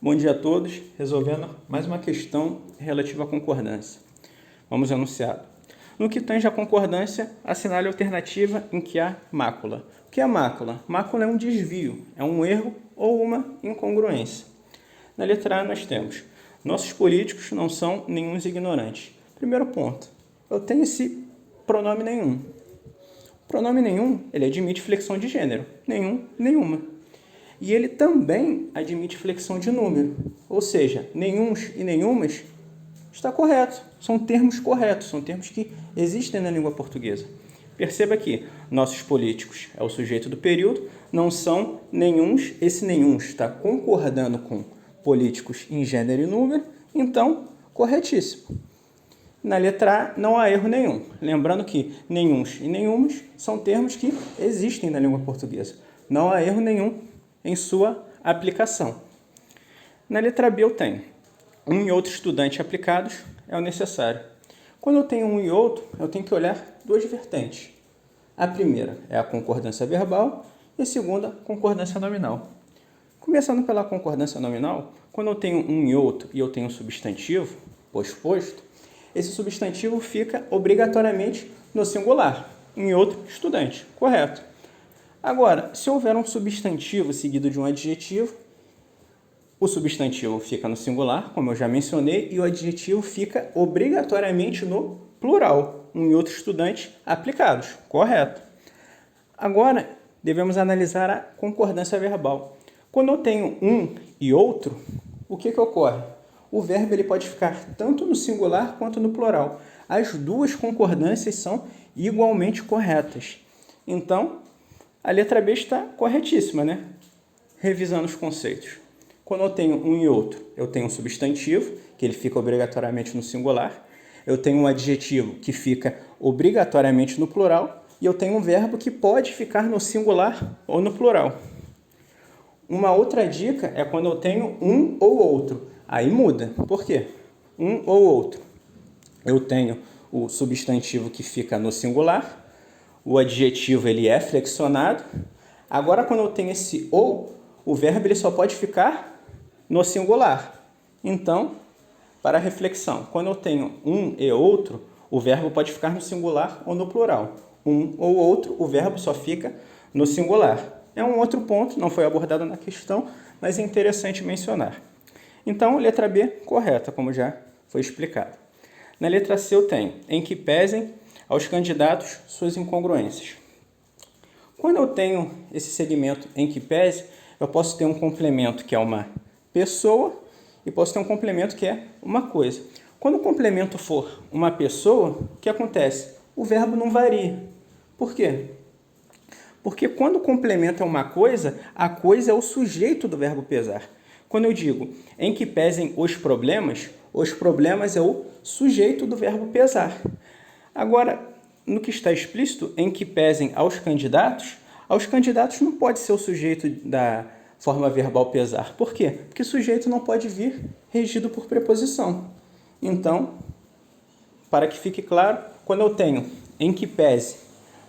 Bom dia a todos, resolvendo mais uma questão relativa à concordância. Vamos ao enunciado. No que tange à concordância, assinale a alternativa em que há mácula. O que é mácula? Mácula é um desvio, é um erro ou uma incongruência. Na letra A nós temos: nossos políticos não são nenhuns ignorantes. Primeiro ponto, eu tenho esse pronome nenhum. O pronome nenhum, ele admite flexão de gênero, nenhum, nenhuma. E ele também admite flexão de número, ou seja, nenhuns e nenhumas está correto, são termos corretos, são termos que existem na língua portuguesa. Perceba que nossos políticos é o sujeito do período, não são nenhuns, esse nenhuns está concordando com políticos em gênero e número, então, corretíssimo. Na letra A não há erro nenhum, lembrando que nenhuns e nenhumas são termos que existem na língua portuguesa, não há erro nenhum em sua aplicação. Na letra B eu tenho um e outro estudante aplicados é o necessário. Quando eu tenho um e outro, eu tenho que olhar duas vertentes. A primeira é a concordância verbal e a segunda, concordância nominal. Começando pela concordância nominal, quando eu tenho um e outro e eu tenho um substantivo posposto, esse substantivo fica obrigatoriamente no singular, um e outro estudante, correto? Agora, se houver um substantivo seguido de um adjetivo, o substantivo fica no singular, como eu já mencionei, e o adjetivo fica obrigatoriamente no plural, um e outro estudante aplicados, correto? Agora, devemos analisar a concordância verbal. Quando eu tenho um e outro, o que ocorre? O verbo ele pode ficar tanto no singular quanto no plural. As duas concordâncias são igualmente corretas. Então, a letra B está corretíssima, né? Revisando os conceitos. Quando eu tenho um e outro, eu tenho um substantivo, que ele fica obrigatoriamente no singular. Eu tenho um adjetivo, que fica obrigatoriamente no plural. E eu tenho um verbo que pode ficar no singular ou no plural. Uma outra dica é quando eu tenho um ou outro. Aí muda. Por quê? Um ou outro. Eu tenho o substantivo que fica no singular. O adjetivo ele é flexionado. Agora, quando eu tenho esse ou, o verbo ele só pode ficar no singular. Então, para a reflexão, quando eu tenho um e outro, o verbo pode ficar no singular ou no plural. Um ou outro, o verbo só fica no singular. É um outro ponto, não foi abordado na questão, mas é interessante mencionar. Então, letra B, correta, como já foi explicado. Na letra C eu tenho, em que pesem aos candidatos suas incongruências. Quando eu tenho esse segmento em que pese, eu posso ter um complemento que é uma pessoa e posso ter um complemento que é uma coisa. Quando o complemento for uma pessoa, o que acontece? O verbo não varia. Por quê? Porque quando o complemento é uma coisa, a coisa é o sujeito do verbo pesar. Quando eu digo em que pesem os problemas é o sujeito do verbo pesar. Agora, no que está explícito, em que pesem aos candidatos não pode ser o sujeito da forma verbal pesar. Por quê? Porque sujeito não pode vir regido por preposição. Então, para que fique claro, quando eu tenho em que pese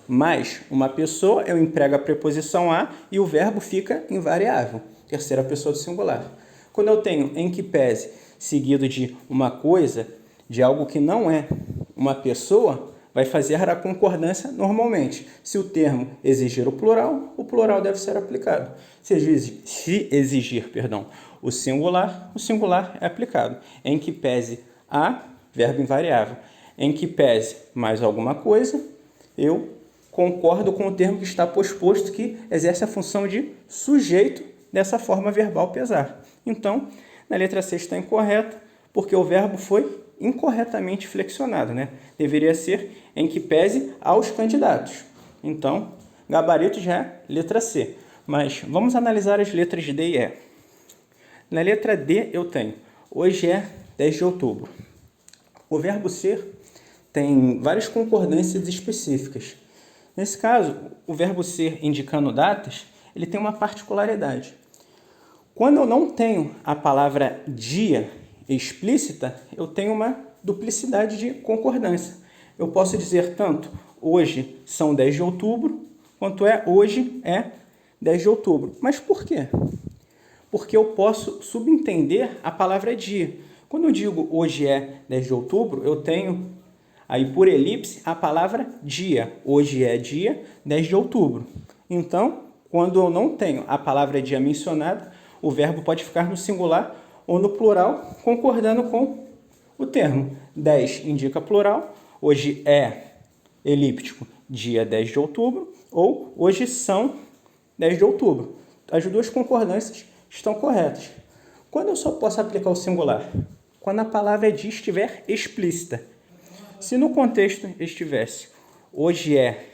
mais uma pessoa, eu emprego a preposição a e o verbo fica invariável, terceira pessoa do singular. Quando eu tenho em que pese seguido de uma coisa, de algo que não é uma pessoa, vai fazer a concordância normalmente. Se o termo exigir o plural deve ser aplicado. Se exigir o singular é aplicado. Em que pese a, verbo invariável. Em que pese mais alguma coisa, eu concordo com o termo que está posposto, que exerce a função de sujeito dessa forma verbal pesar. Então, na letra C está incorreta, porque o verbo foi incorretamente flexionado, né? Deveria ser em que pese aos candidatos. Então, gabarito já é letra C. Mas vamos analisar as letras D e E. Na letra D eu tenho, hoje é 10 de outubro. O verbo ser tem várias concordâncias específicas. Nesse caso, o verbo ser indicando datas, ele tem uma particularidade. Quando eu não tenho a palavra dia explícita, eu tenho uma duplicidade de concordância. Eu posso dizer tanto hoje são 10 de outubro, quanto hoje é 10 de outubro. Mas por quê? porque eu posso subentender a palavra dia. Quando eu digo hoje é 10 de outubro, eu tenho aí por elipse a palavra dia. Hoje é dia 10 de outubro. Então, quando eu não tenho a palavra dia mencionada, o verbo pode ficar no singular ou no plural, concordando com o termo. 10 indica plural, hoje é elíptico dia 10 de outubro, ou hoje são 10 de outubro. As duas concordâncias estão corretas. Quando eu só posso aplicar o singular? Quando a palavra dia estiver explícita. Se no contexto estivesse hoje é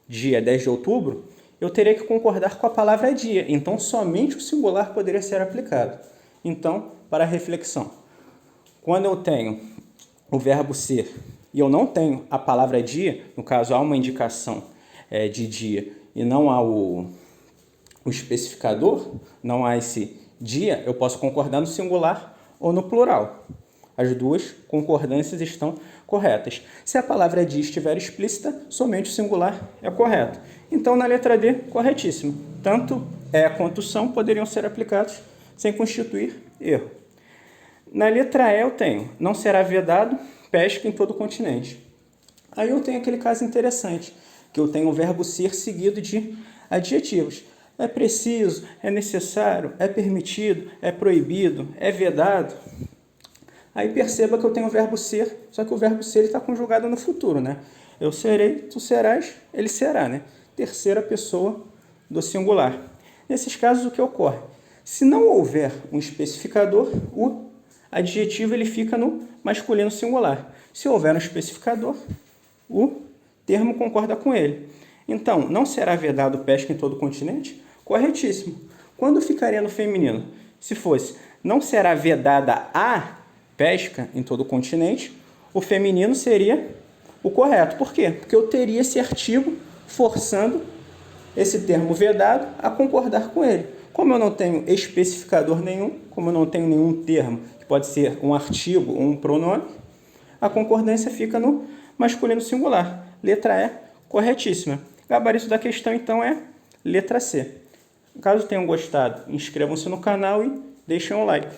dia 10 de outubro, eu teria que concordar com a palavra dia. Então, somente o singular poderia ser aplicado. Então, para a reflexão, quando eu tenho o verbo ser e eu não tenho a palavra dia, no caso há uma indicação de dia e não há o especificador, não há esse dia, eu posso concordar no singular ou no plural. As duas concordâncias estão corretas. Se a palavra dia estiver explícita, somente o singular é correto. Então, na letra D, corretíssimo. Tanto é quanto são poderiam ser aplicados sem constituir erro. Na letra E eu tenho, não será vedado pesca em todo o continente. Aí eu tenho aquele caso interessante, que eu tenho o verbo ser seguido de adjetivos. É preciso, é necessário, é permitido, é proibido, é vedado. Aí perceba que eu tenho o verbo ser, só que o verbo ser está conjugado no futuro, né? Eu serei, tu serás, ele será, né? Terceira pessoa do singular. Nesses casos, o que ocorre? Se não houver um especificador, o adjetivo ele fica no masculino singular. Se houver um especificador, o termo concorda com ele. Então, não será vedado pesca em todo o continente? Corretíssimo. Quando ficaria no feminino? Se fosse, não será vedada a pesca em todo o continente, o feminino seria o correto. Por quê? Porque eu teria esse artigo forçando esse termo vedado a concordar com ele. Como eu não tenho especificador nenhum, como eu não tenho nenhum termo que pode ser um artigo ou um pronome, a concordância fica no masculino singular. Letra E, corretíssima. Gabarito da questão, então, é letra C. Caso tenham gostado, inscrevam-se no canal e deixem um like.